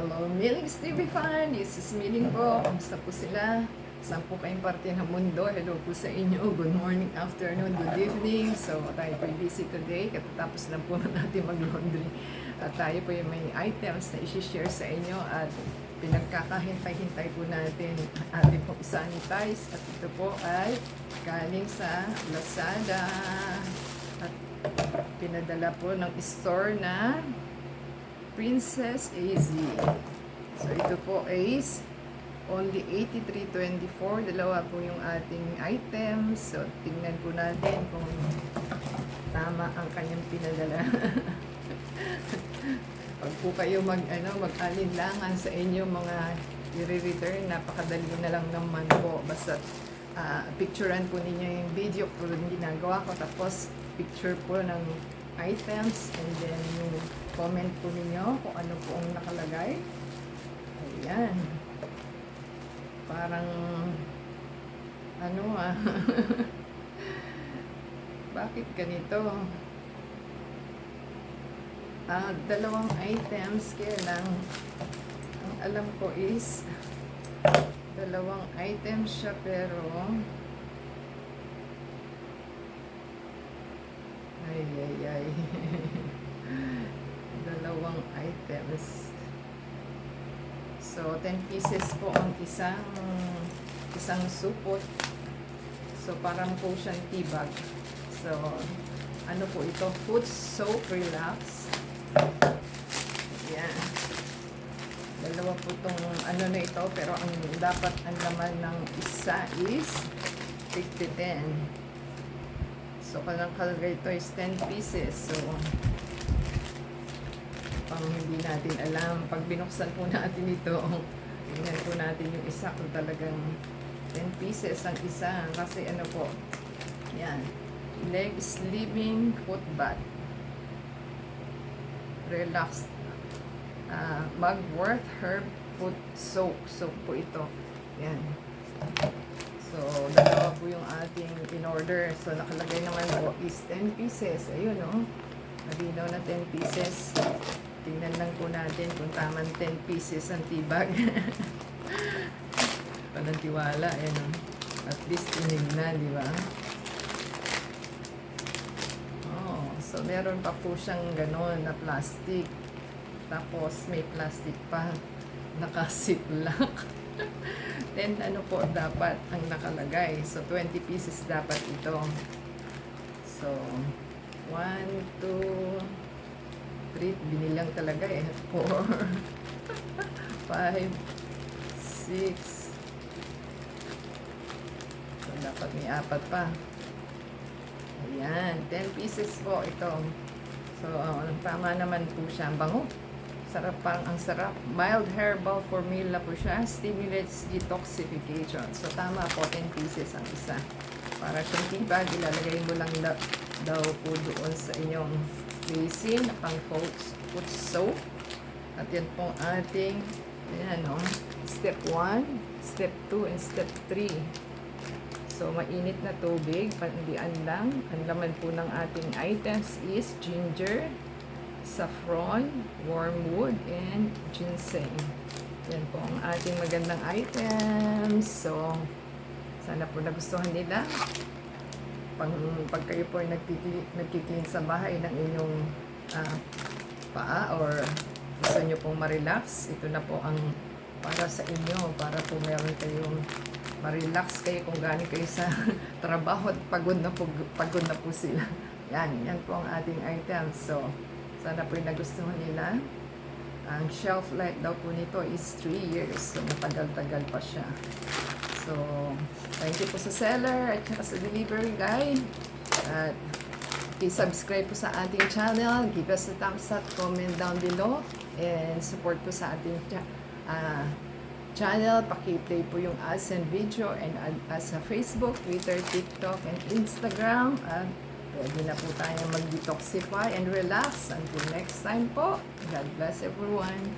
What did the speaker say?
Hello, Millings TV fan. This is Milling po. Kamusta po sila? Saan po kayong parte ng mundo? Hello po sa inyo. Good morning, afternoon, good evening. So, tayo po busy today. Katatapos lang po natin mag-laundry. At tayo po yung may items na isi-share sa inyo. At pinagkakahintay-hintay po natin ating pong sanitize. At ito po ay galing sa Lazada. At pinadala po ng store na Princess AZ. So, ito po is only 83.24. Dalawa po yung ating items. So, tingnan po natin kung tama ang kanyang pinadala. Pag po kayo mag-alinlangan sa inyo mga i-return, napakadali na lang naman po. Basta picturean po ninyo yung video po yung ginagawa ko. Tapos, picture po ng items and then yung comment po ninyo kung ano po ang nakalagay. Ayan. Parang bakit ganito? Dalawang items kaya lang ang alam ko is dalawang items siya pero ay dalawang items. So 10 pieces po ang isang supot. So parang po siyang tea bag. So ano po ito? Food Soap Relax. Yan. Dalawa po itong na ito, pero ang dapat ang laman ng isa is 50-10. So, kalagay ito is 10 pieces. So, pang hindi natin alam. Pag binuksan po natin ito, tingnan po natin yung isa kung talagang 10 pieces ang isa. Kasi ano po, yan. Leg Slimming Foot Bath. Relax. Mugwort Herb Foot Soap. Soap po ito. Yan. So, dalawa po yung ating in-order. So, nakalagay naman po is 10 pieces. Ayun, no? Nabinaw na 10 pieces. Tingnan lang po natin kung tamang 10 pieces ang tibag. Walang tiwala, eh, no? At least tinignan, di ba? Oh, so, meron pa po siyang ganon na plastic. Tapos, may plastic pa. Naka-ziplock. Then, ano po dapat ang nakalagay? So, 20 pieces dapat ito. So, 1, 2, 3. Binilang talaga eh. 4, 5, 6. So, dapat may 4 pa. Ayan. 10 pieces po ito. So, tama naman po siya. Ang bango. Sarap, parang ang sarap. Mild herbal formula po siya. Stimulates detoxification. So, tama po, 10 pieces ang isa. Para siyang tibag, ilalagay mo lang daw po doon sa inyong basin na pang foot soap. At yan po ating, ayan, no? Step 1, step 2, and step 3. So, mainit na tubig, pandian lang. Ang laman po ng ating items is ginger, saffron, wormwood, and ginseng. Yan po ang ating magandang items. So, sana po nagustuhan nila. Pag kayo po ay nagki-clean sa bahay ng inyong paa or gusto nyo pong ma-relax, ito na po ang para sa inyo. Para po meron kayong ma-relax kayo kung galing kayo sa trabaho at pagod na po sila. Yan po ang ating items. So, sana po yung nagustuhan nila. Ang shelf life daw po nito is 3 years. So, matagal-tagal pa siya. So, thank you po sa seller at saka sa delivery guy. At i-subscribe po sa ating channel. Give us a thumbs up, comment down below. And support po sa ating channel. Paki-play po yung ads and video and ads sa Facebook, Twitter, TikTok, and Instagram. At pwede na po tayo mag-detoxify and relax. Until next time po, God bless everyone.